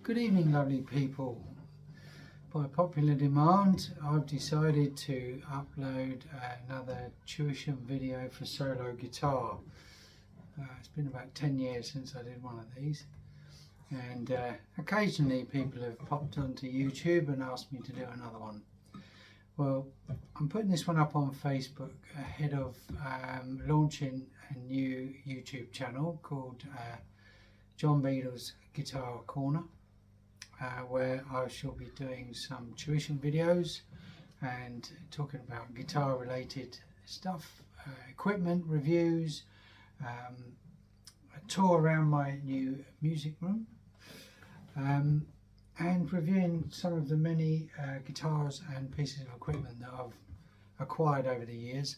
Good evening, lovely people. By popular demand, I've decided to upload another tuition video for solo guitar. It's been about 10 years since I did one of these, and occasionally people have popped onto YouTube and asked me to do another one. Well, I'm putting this one up on Facebook ahead of launching a new YouTube channel called John Beadle's Guitar Corner, where I shall be doing some tuition videos and talking about guitar related stuff, equipment reviews, a tour around my new music room, and reviewing some of the many guitars and pieces of equipment that I've acquired over the years,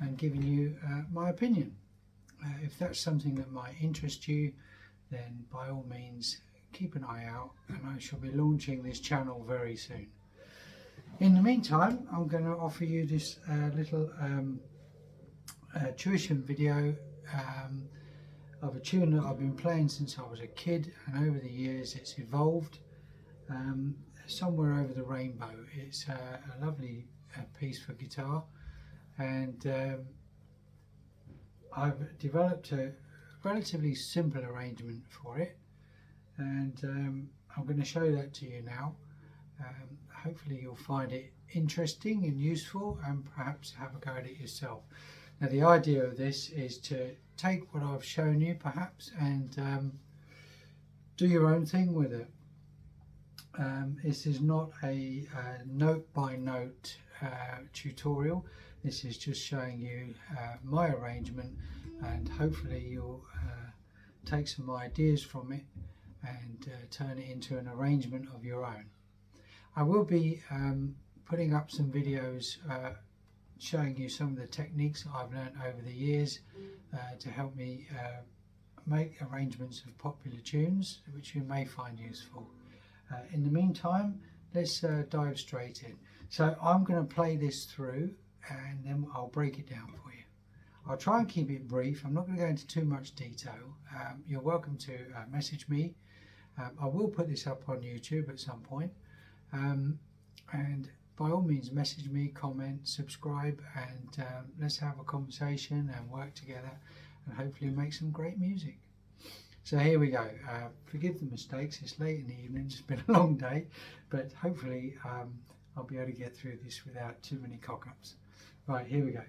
and giving you my opinion. If that's something that might interest you, then by all means keep an eye out, and I shall be launching this channel very soon. In the meantime, I'm going to offer you this little tuition video of a tune that I've been playing since I was a kid, and over the years it's evolved. Somewhere Over the Rainbow. It's a lovely piece for guitar, and I've developed a relatively simple arrangement for it, and I'm going to show that to you now. Hopefully you'll find it interesting and useful, and perhaps have a go at it yourself. Now, the idea of this is to take what I've shown you perhaps and do your own thing with it. This is not a note by note tutorial. This is just showing you my arrangement, and hopefully you'll take some ideas from it and turn it into an arrangement of your own. I will be putting up some videos showing you some of the techniques that I've learned over the years to help me make arrangements of popular tunes, which you may find useful. In the meantime, let's dive straight in. So I'm going to play this through, and then I'll break it down for you. I'll try and keep it brief. I'm not going to go into too much detail. You're welcome to message me. I will put this up on YouTube at some point, and by all means message me, comment, subscribe, and let's have a conversation and work together and hopefully make some great music. So here we go. Forgive the mistakes, it's late in the evening, it's been a long day, but hopefully I'll be able to get through this without too many cock-ups. Right, here we go.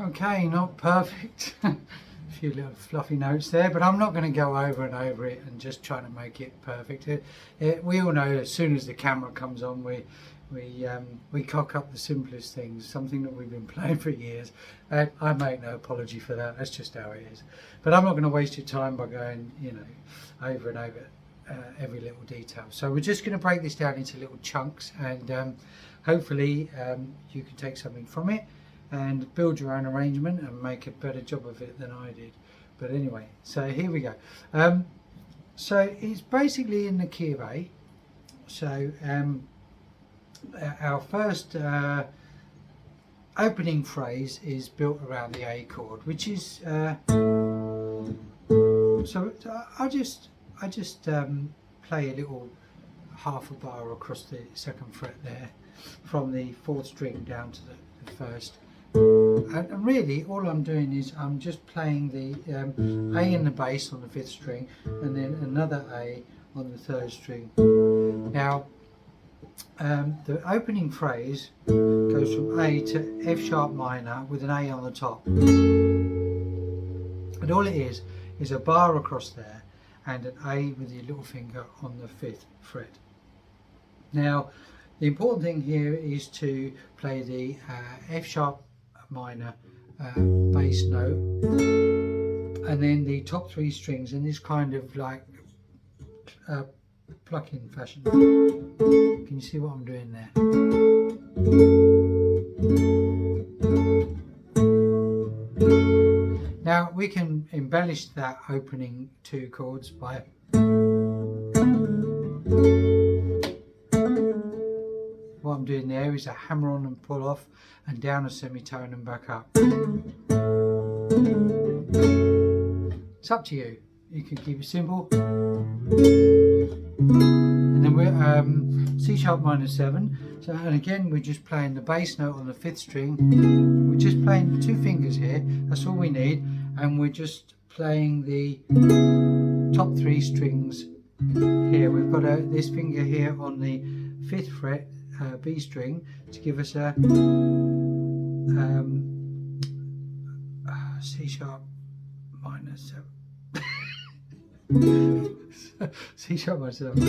Okay, not perfect. A few little fluffy notes there, but I'm not going to go over and over it and just try to make it perfect. We all know as soon as the camera comes on, we cock up the simplest things, something that we've been playing for years. And I make no apology for that. That's just how it is. But I'm not going to waste your time by going, over and over every little detail. So we're just going to break this down into little chunks, and hopefully you can take something from it and build your own arrangement and make a better job of it than I did. But anyway, so here we go. So it's basically in the key of A. So our first opening phrase is built around the A chord, which is so I just play a little half a bar across the second fret there, from the fourth string down to the first. And really all I'm doing is I'm just playing the A in the bass on the fifth string, and then another A on the third string. Now the opening phrase goes from A to F sharp minor with an A on the top, and all it is a bar across there and an A with your little finger on the fifth fret. Now the important thing here is to play the F sharp minor bass note, and then the top three strings in this kind of like plucking fashion. Can you see what I'm doing there? Now we can embellish that opening two chords by what I'm doing there is a hammer on and pull off, and down a semitone and back up. It's up to you. You can keep it simple. And then we're C sharp minor 7. So, and again we're just playing the bass note on the fifth string. We're just playing two fingers here. That's all we need, and we're just playing the top three strings here. We've got this finger here on the fifth fret, B string, to give us a C sharp minor 7. C sharp minor 7.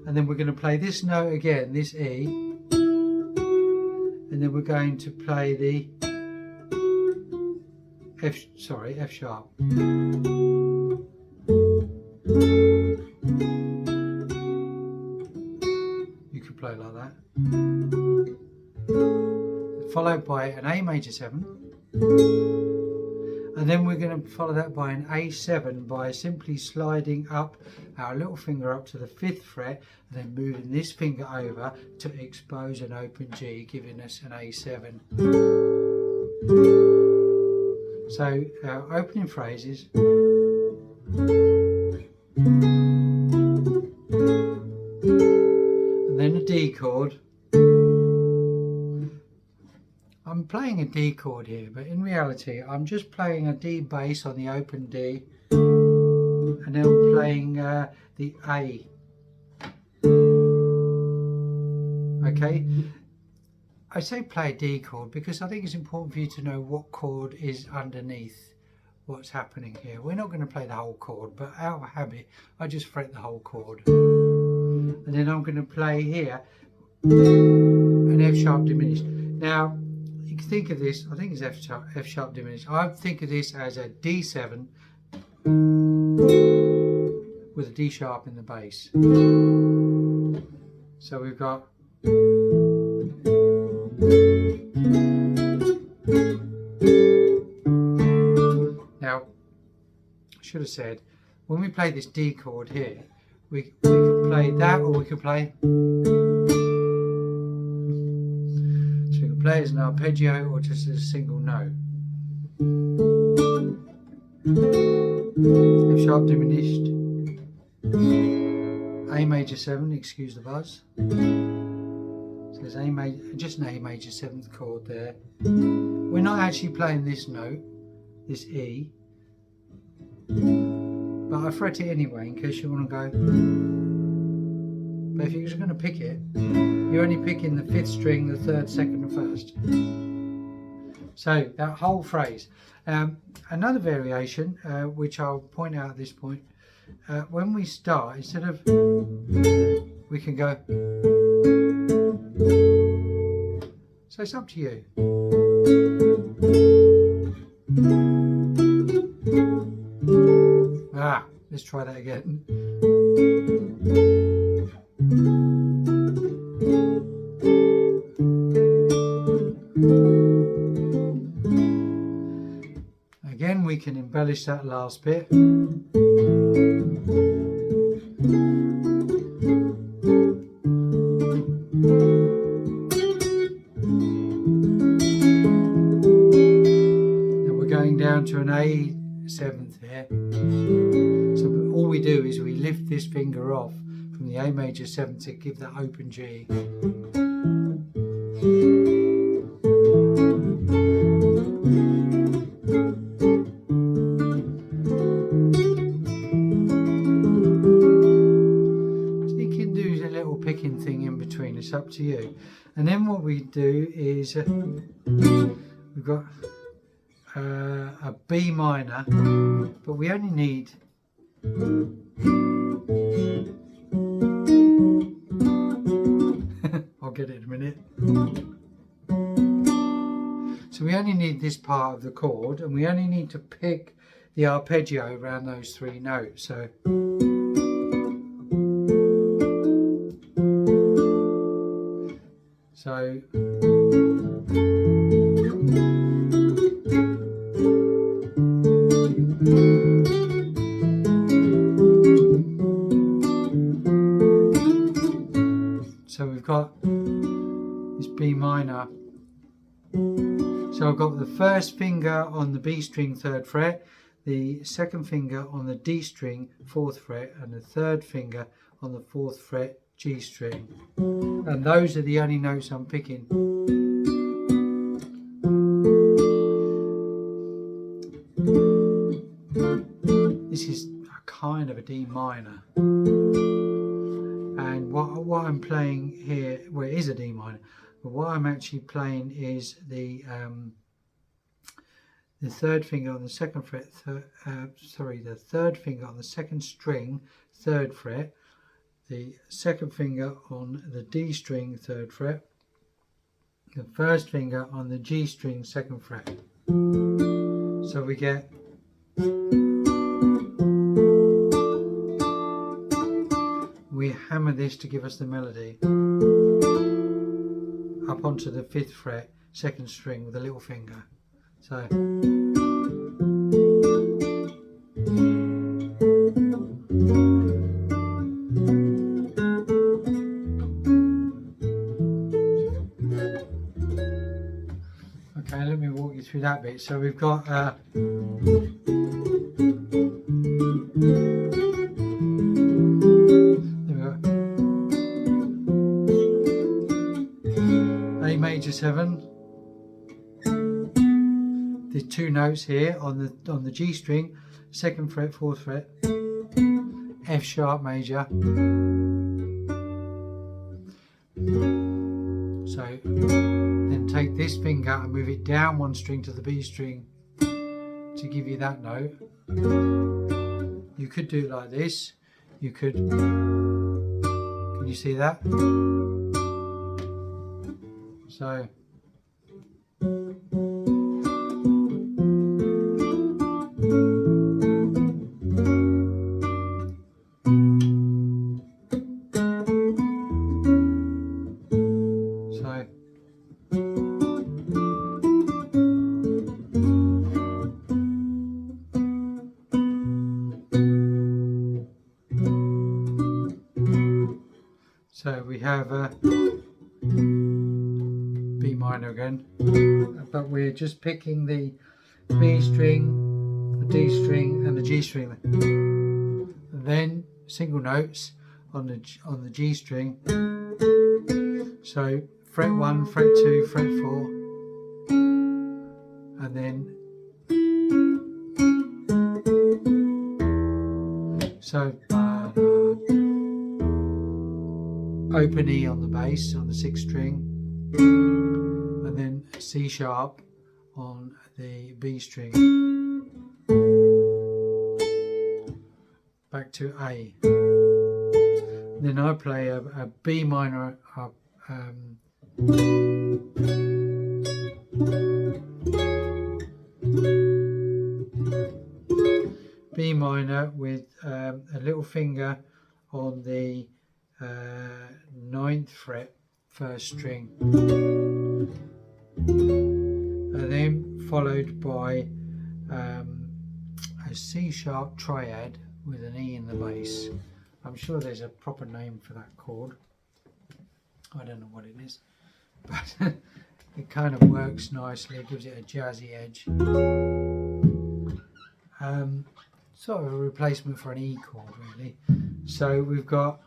And then we're going to play this note again, this E, and then we're going to play the F sharp. You could play like that. Followed by an A major 7. And then we're going to follow that by an A7 by simply sliding up our little finger up to the fifth fret, and then moving this finger over to expose an open G, giving us an A7. So our opening phrases. And then a D chord. I'm playing a D chord here, but in reality I'm just playing a D bass on the open D, and then I'm playing the A. Okay, I say play a D chord because I think it's important for you to know what chord is underneath what's happening here. We're not going to play the whole chord, but out of habit I just fret the whole chord, and then I'm going to play here an F sharp diminished. Now you can think of this, I think it's F sharp diminished. I think of this as a D7 with a D sharp in the bass. So we've got now, I should have said, when we play this D chord here, we can play that, or we can play, so we can play as an arpeggio or just as a single note. F sharp diminished, A major 7, excuse the buzz. So there's A major, just an A major 7th chord there. We're not actually playing this note, this E, but I fret it anyway in case you want to go. But if you're just going to pick it, you're only picking the 5th string, the 3rd, 2nd and 1st. So that whole phrase. Another variation, which I'll point out at this point, when we start, instead of, we can go. So it's up to you. Let's try that again. Again, we can embellish that last bit. Now we're going down to an A seventh here. So all we do is we lift this finger off from the A major 7 to give that open G. So you can do a little picking thing in between, it's up to you. And then what we do is we've got a B minor, but we only need I'll get it in a minute. So we only need this part of the chord, and we only need to pick the arpeggio around those 3 notes. So we've got this B minor. So I've got the first finger on the B string 3rd fret, the second finger on the D string 4th fret, and the third finger on the 4th fret G string. And those are the only notes I'm picking. This is a kind of a D minor. And what I'm playing here, well, it is a D minor, but what I'm actually playing is the 3rd finger on the 2nd fret, the 3rd finger on the 2nd string 3rd fret, the 2nd finger on the D string 3rd fret, the 1st finger on the G string 2nd fret. So we get we hammer this to give us the melody up onto the 5th fret 2nd string with a little finger. So okay, let me walk you through that bit. So we've got A major 7, the 2 notes here on the G string, 2nd fret 4th fret, F sharp major. So then take this finger and move it down 1 string to the B string to give you that note. You could do it like this. You could, can you see that? So So we have a B minor again, but we're just picking the B string, the D string and the G string. And then single notes on the G string. So fret 1, fret 2, fret 4, and then so open E on the bass on the 6th string, and then C sharp on the B string, back to A. Then I play a B minor, B minor with a little finger on the 9th fret, 1st string, and then followed by a C sharp triad with an E in the bass. I'm sure there's a proper name for that chord. I don't know what it is, but it kind of works nicely. It gives it a jazzy edge. Sort of a replacement for an E chord, really. So we've got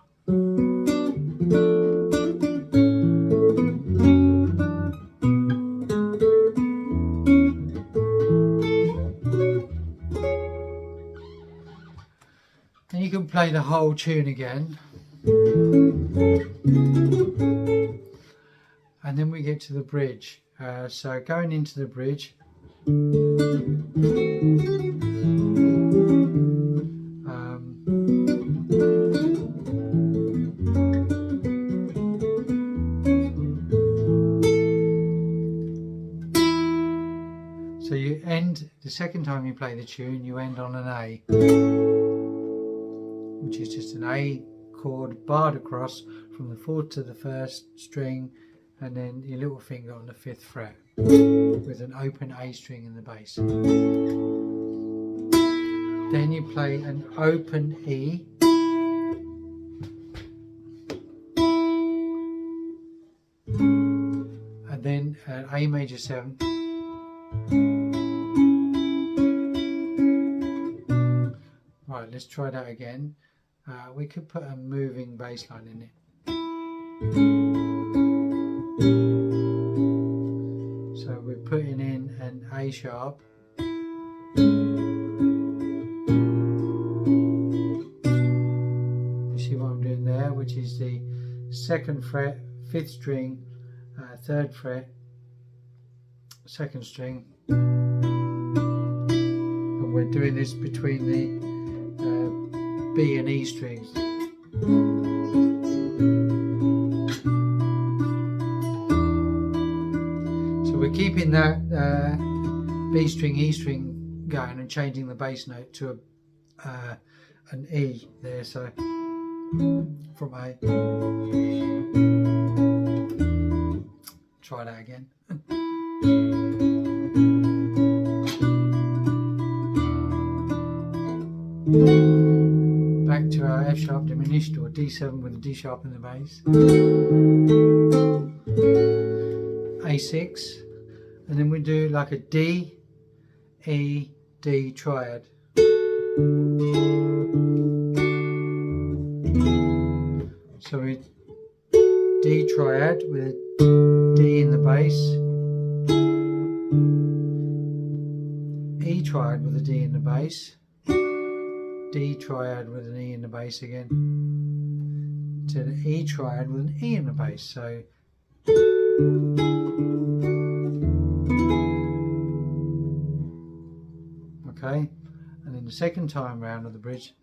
and you can play the whole tune again, and then we get to the bridge. So going into the bridge, so you end, the second time you play the tune, you end on an A, which is just an A chord barred across from the 4th to the 1st string, and then your little finger on the 5th fret with an open A string in the bass. Then you play an open E, and then an A major 7, right, let's try that again. We could put a moving bass line in it. So we're putting in an A sharp, you see what I'm doing there, which is the 2nd fret, 5th string, 3rd fret, 2nd string, and we're doing this between the B and E strings. So we're keeping that B string, E string going and changing the bass note to an E there, so from A. Try that again. Back to our F sharp diminished, or D7 with a D sharp in the bass, A6, and then we do like a D, E, D triad. So we D triad with a D in the bass, E triad with a D in the bass, D triad with an E in the bass again, to the E triad with an E in the bass. So okay, and then the second time round of the bridge,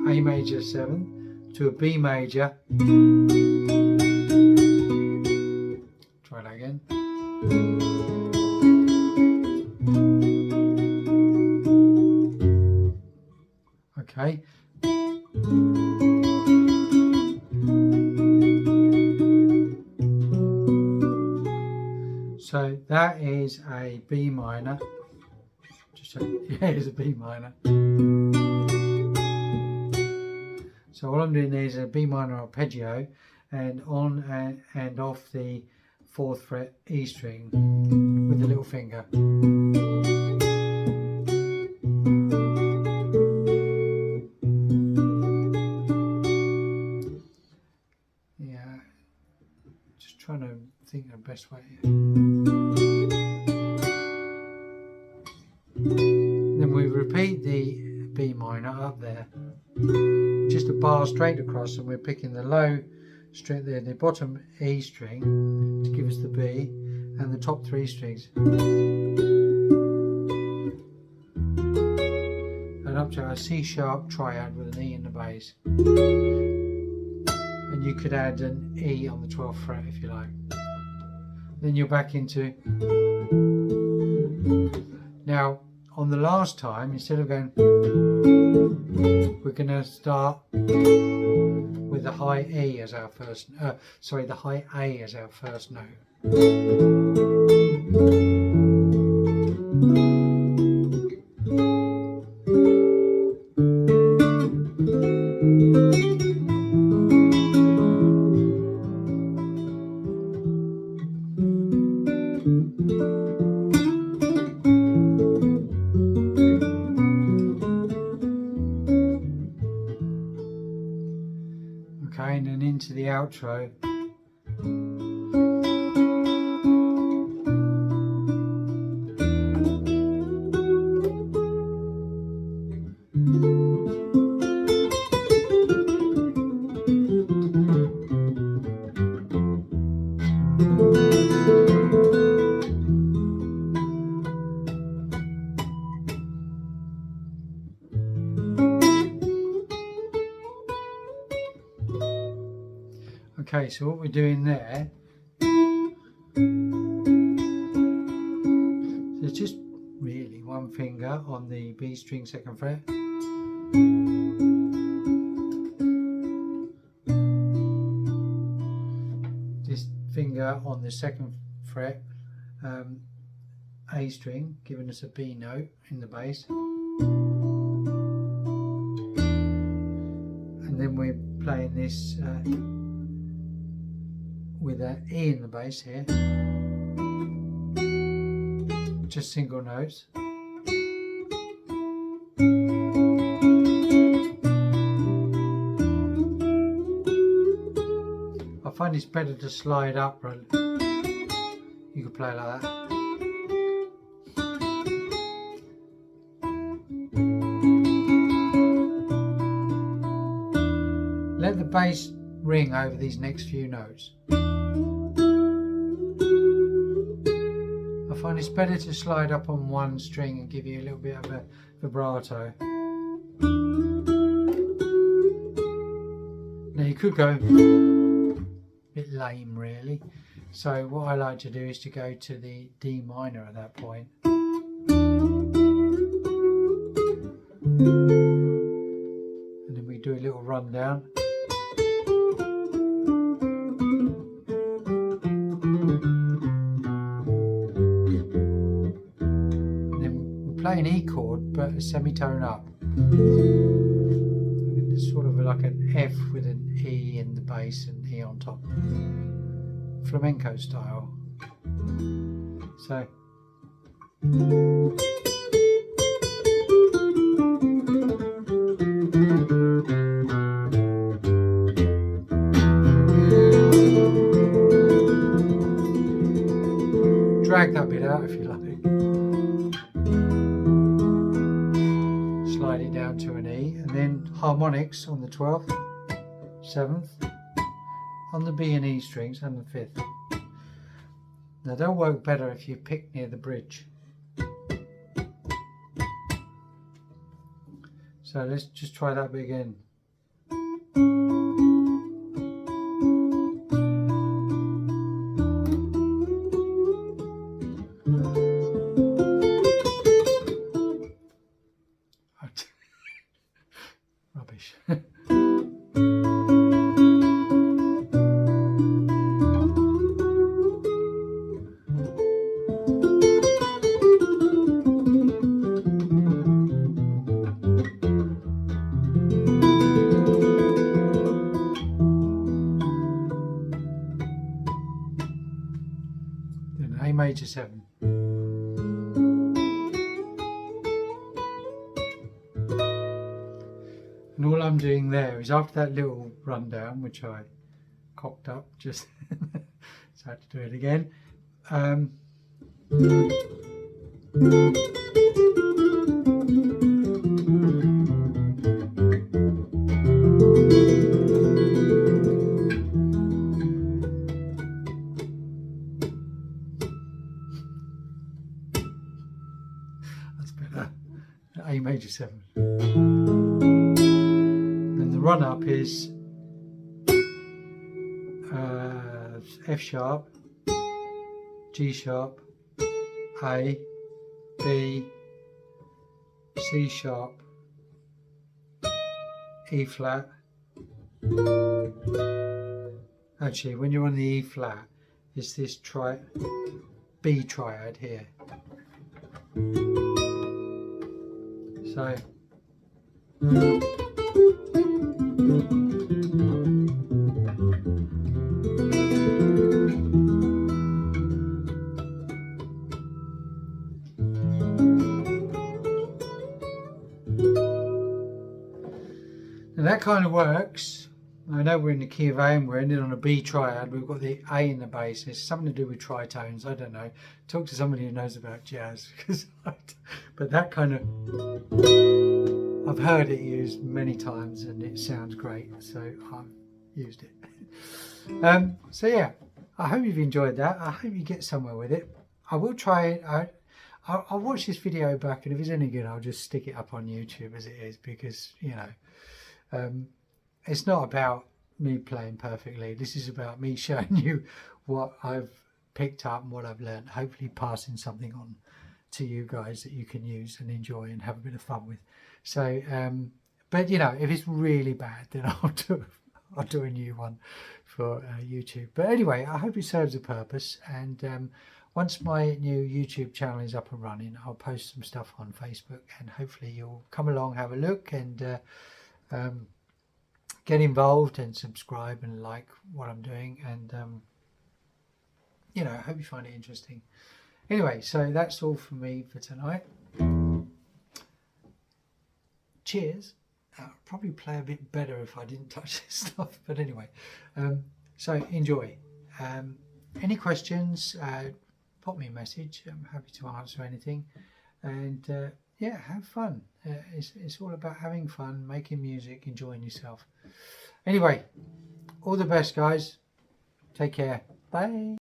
A major 7 to a B major. Try that again. Okay. So that is a B minor. Yeah, it's a B minor. So all I'm doing there is a B minor arpeggio, and on and off the 4th fret E string with the little finger. Yeah, just trying to think of the best way. Then we repeat the B minor up there, just a bar straight across, and we're picking the low string, the bottom E string to give us the B, and the top 3 strings, and up to a C sharp triad with an E in the bass. And you could add an E on the 12th fret if you like. Then you're back into. Now on the last time, instead of going, we're going to start with the high E as our first, the high A as our first note. Okay, and then into the outro. Okay, so what we're doing there, so it's just really one finger on the B string 2nd fret, this finger on the 2nd fret, A string, giving us a B note in the bass, and then we're playing this with an E in the bass here, just single notes. I find it's better to slide up. You could play like that. Let the bass ring over these next few notes. I find it's better to slide up on one string and give you a little bit of a vibrato. Now you could go a bit lame really, so what I like to do is to go to the D minor at that point. And then we do a little rundown. Play an E chord but a semitone up. It's sort of like an F with an E in the bass and E on top. Flamenco style. So drag that bit out if you like. Slide it down to an E, and then harmonics on the 12th, 7th, on the B and E strings, and the 5th. Now they'll work better if you pick near the bridge. So let's just try that bit again. Rubbish. Then A major 7. And all I'm doing there is, after that little rundown, which I cocked up just so I had to do it again, And the run up is F sharp, G sharp, A, B, C sharp, E flat. Actually, when you're on the E flat, it's this B triad here. So now that kind of works. I know we're in the key of A and we're ending on a B triad. We've got the A in the bass. It's something to do with tritones. I don't know. Talk to somebody who knows about jazz. But that kind of, I've heard it used many times and it sounds great. So I've used it. So yeah, I hope you've enjoyed that. I hope you get somewhere with it. I will try it out. I'll watch this video back, and if it's any good, I'll just stick it up on YouTube as it is, because, you know, it's not about me playing perfectly. This is about me showing you what I've picked up and what I've learned, hopefully passing something on to you guys that you can use and enjoy and have a bit of fun with. So but you know, if it's really bad, then I'll do a new one for YouTube. But anyway, I hope it serves a purpose, and once my new YouTube channel is up and running, I'll post some stuff on Facebook, and hopefully you'll come along, have a look, and get involved and subscribe and like what I'm doing, and you know, I hope you find it interesting. Anyway, so that's all from me for tonight. Cheers. I'll probably play a bit better if I didn't touch this stuff, but anyway, so enjoy. Any questions, pop me a message. I'm happy to answer anything, and yeah, have fun. It's all about having fun, making music, enjoying yourself. Anyway, all the best, guys. Take care. Bye.